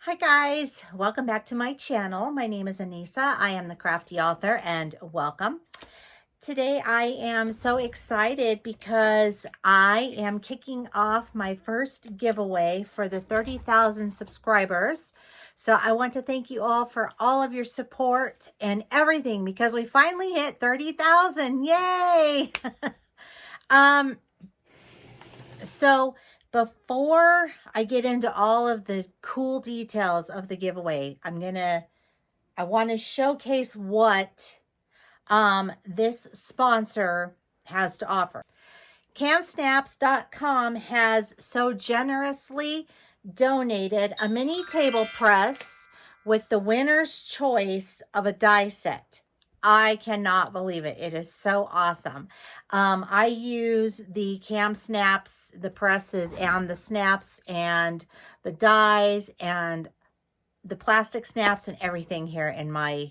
Hi guys, welcome back to my channel. My name is Anissa. I am the Crafty author and welcome. Today I am so excited because I am kicking off my first giveaway for the 30,000 subscribers. So I want to thank you all for all of your support and everything because we finally hit 30,000. Yay! So before I get into all of the cool details of the giveaway, I want to showcase what this sponsor has to offer. KAMSNAPS.com has so generously donated a mini table press with the winner's choice of a die set. I cannot believe it. It is so awesome. I use the KAMSNAPS, the presses and the snaps and the dies and the plastic snaps and everything here in my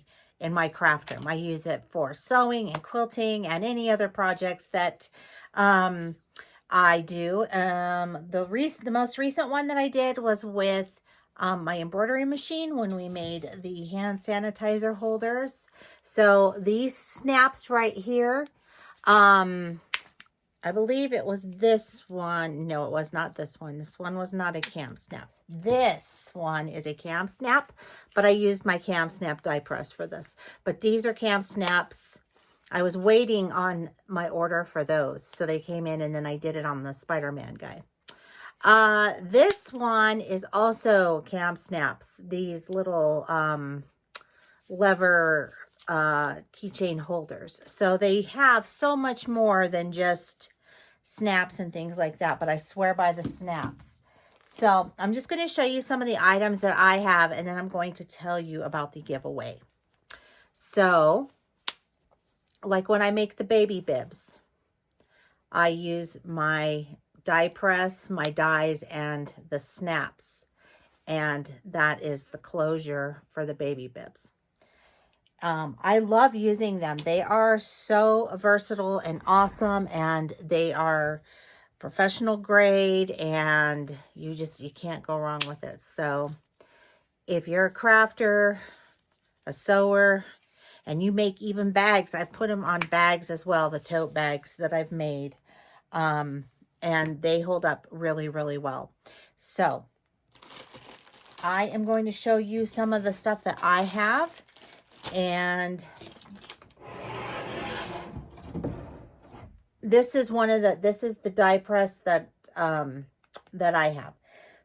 craft room. I use it for sewing and quilting and any other projects that I do. The most recent one that I did was with my embroidery machine when we made the hand sanitizer holders. So these snaps right here, I believe it was this one. No, it was not this one. This one was not a KAMSNAP. This one is a KAMSNAP, but I used my KAMSNAP die press for this. But these are KAMSNAPs. I was waiting on my order for those. So they came in and then I did it on the Spider-Man guy. This one is also KAMSNAPS, these little lever keychain holders. So they have so much more than just snaps and things like that, but I swear by the snaps. So I'm just going to show you some of the items that I have, and then I'm going to tell you about the giveaway. So, like when I make the baby bibs, I use my die press, my dies, and the snaps. And that is the closure for the baby bibs. I love using them. They are so versatile and awesome, and they are professional grade, and you can't go wrong with it. So if you're a crafter, a sewer, and you make even bags, I've put them on bags as well, the tote bags that I've made. And they hold up really, really well. So I am going to show you some of the stuff that I have. And this is the die press that I have.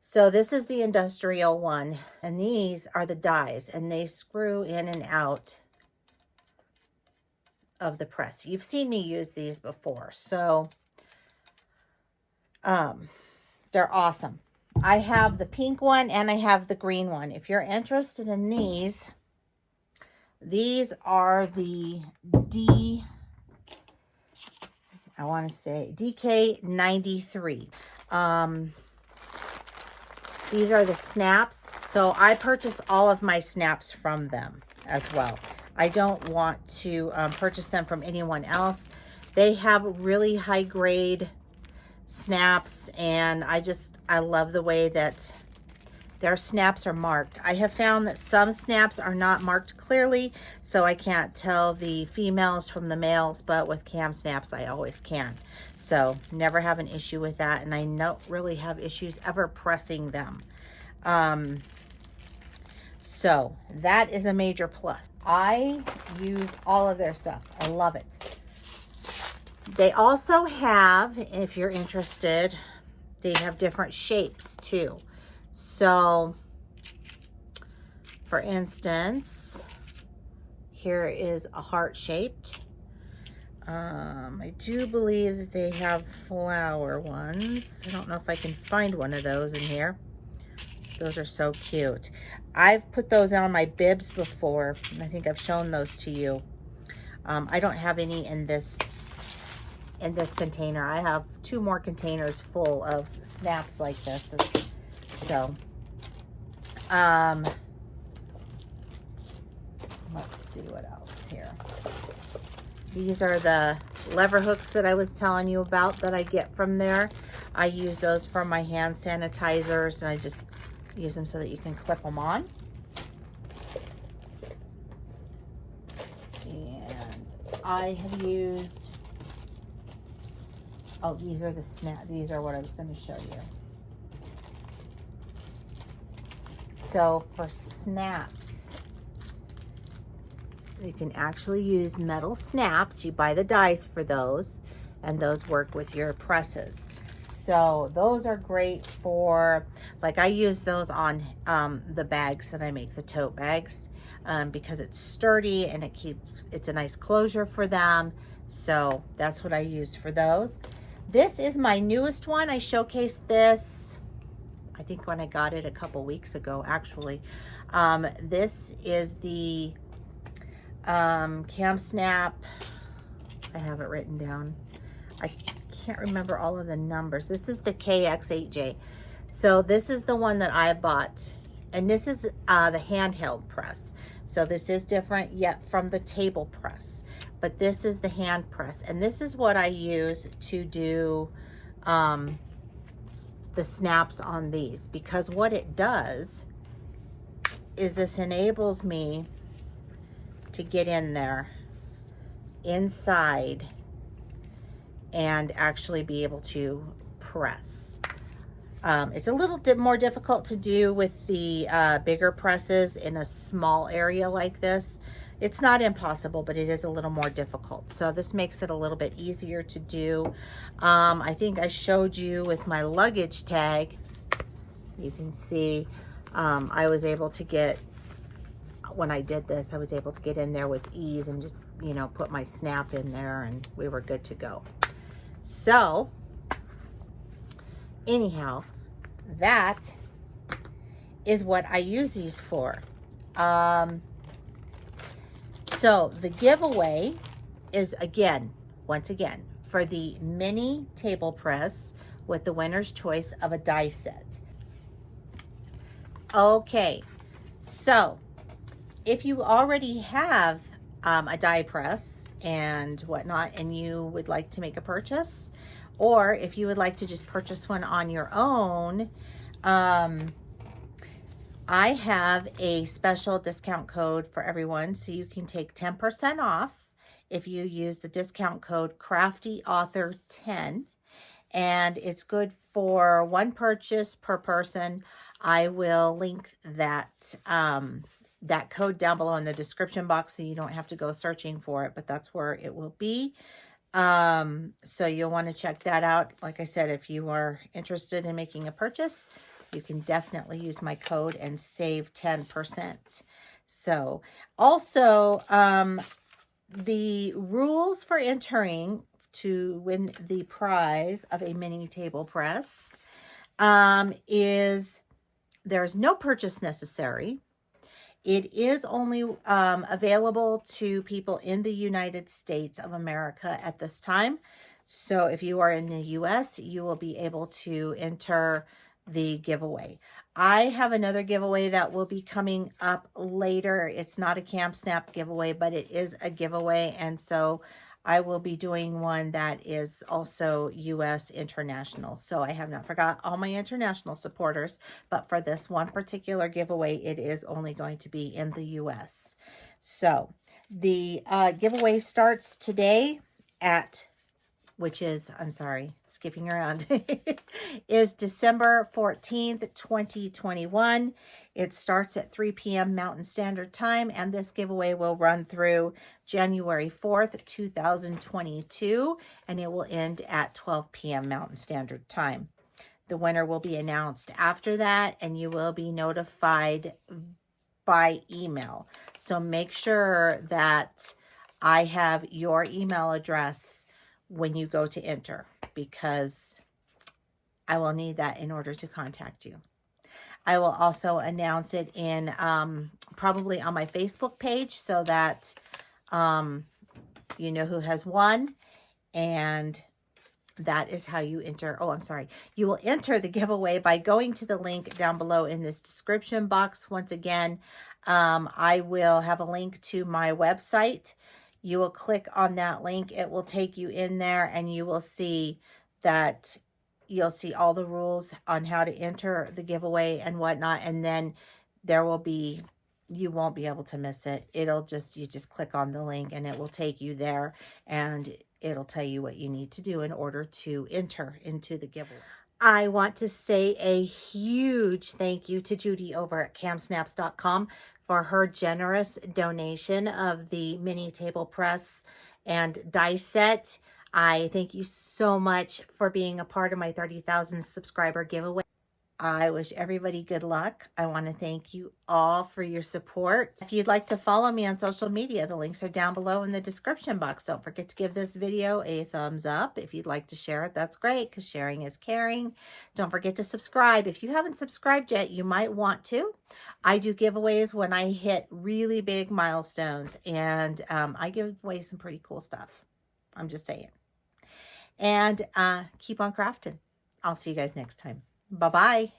So this is the industrial one, and these are the dies, and they screw in and out of the press. You've seen me use these before, so they're awesome. I have the pink one and I have the green one. If you're interested in these are the DK93. These are the snaps. So I purchase all of my snaps from them as well. I don't want to purchase them from anyone else. They have really high grade snaps, and I love the way that their snaps are marked. I have found that some snaps are not marked clearly, so I can't tell the females from the males, but with KAMSNAPS, I always can. So never have an issue with that, and I don't really have issues ever pressing them. So that is a major plus. I use all of their stuff. I love it. They also have, if you're interested, they have different shapes too. So, for instance, here is a heart-shaped. I do believe that they have flower ones. I don't know if I can find one of those in here. Those are so cute. I've put those on my bibs before, and I think I've shown those to you. I don't have any in this container. I have 2 more containers full of snaps like this. So, let's see what else here. These are the lever hooks that I was telling you about that I get from there. I use those for my hand sanitizers, and I just Use them so that you can clip them on. And I have used, oh, these are the snap, these are what I was going to show you. So for snaps, you can actually use metal snaps. You buy the dies for those, and those work with your presses. So those are great for, like I use those on the bags that I make, the tote bags, because it's sturdy and it's a nice closure for them. So that's what I use for those. This is my newest one. I showcased this, I think when I got it a couple weeks ago, actually. This is the Kamsnap, I have it written down. I can't remember all of the numbers. This is the KX8J. So this is the one that I bought. And this is the handheld press. So this is different yet from the table press. But this is the hand press. And this is what I use to do the snaps on these, because what it does is this enables me to get in there inside and actually be able to press. It's a little bit more difficult to do with the bigger presses in a small area like this. It's not impossible, but it is a little more difficult. So this makes it a little bit easier to do. I think I showed you with my luggage tag. You can see I was able to get, when I did this, I was able to get in there with ease and just, you know, put my snap in there and we were good to go. So anyhow, that is what I use these for. So the giveaway is, once again, for the mini table press with the winner's choice of a die set. Okay, so if you already have a die press and whatnot, and you would like to make a purchase, or if you would like to just purchase one on your own, I have a special discount code for everyone, so you can take 10% off if you use the discount code CraftyAuthor10, and it's good for one purchase per person. I will link that that code down below in the description box, so you don't have to go searching for it, but that's where it will be. So you'll want to check that out. Like I said, if you are interested in making a purchase, you can definitely use my code and save 10%. So also, the rules for entering to win the prize of a mini table press is there's no purchase necessary. It is only available to people in the United States of America at this time. So if you are in the US, you will be able to enter the giveaway. I have another giveaway that will be coming up later. It's not a KAMSNAP giveaway, but it is a giveaway. And so I will be doing one that is also US international. So I have not forgot all my international supporters, but for this one particular giveaway, it is only going to be in the US. So the giveaway starts today at, which is, I'm sorry, skipping around, is December 14th, 2021. It starts at 3 p.m. Mountain Standard Time, and this giveaway will run through January 4th, 2022, and it will end at 12 p.m. Mountain Standard Time. The winner will be announced after that, and you will be notified by email. So make sure that I have your email address when you go to enter, because I will need that in order to contact you. I will also announce it in probably on my Facebook page, so that you know who has won, and that is how you enter. Oh, I'm sorry. You will enter the giveaway by going to the link down below in this description box. Once again, I will have a link to my website. You will click on that link. It will take you in there, and you will see that You'll see all the rules on how to enter the giveaway and whatnot. And then there will be, you won't be able to miss it. It'll just, you just click on the link and it will take you there, and it'll tell you what you need to do in order to enter into the giveaway. I want to say a huge thank you to Judy over at KAMSNAPS.com for her generous donation of the mini table press and die set. I thank you so much for being a part of my 30,000 subscriber giveaway. I wish everybody good luck. I want to thank you all for your support. If you'd like to follow me on social media, the links are down below in the description box. Don't forget to give this video a thumbs up. If you'd like to share it, that's great, because sharing is caring. Don't forget to subscribe. If you haven't subscribed yet, you might want to. I do giveaways when I hit really big milestones, and I give away some pretty cool stuff. I'm just saying. And keep on crafting. I'll see you guys next time. Bye-bye.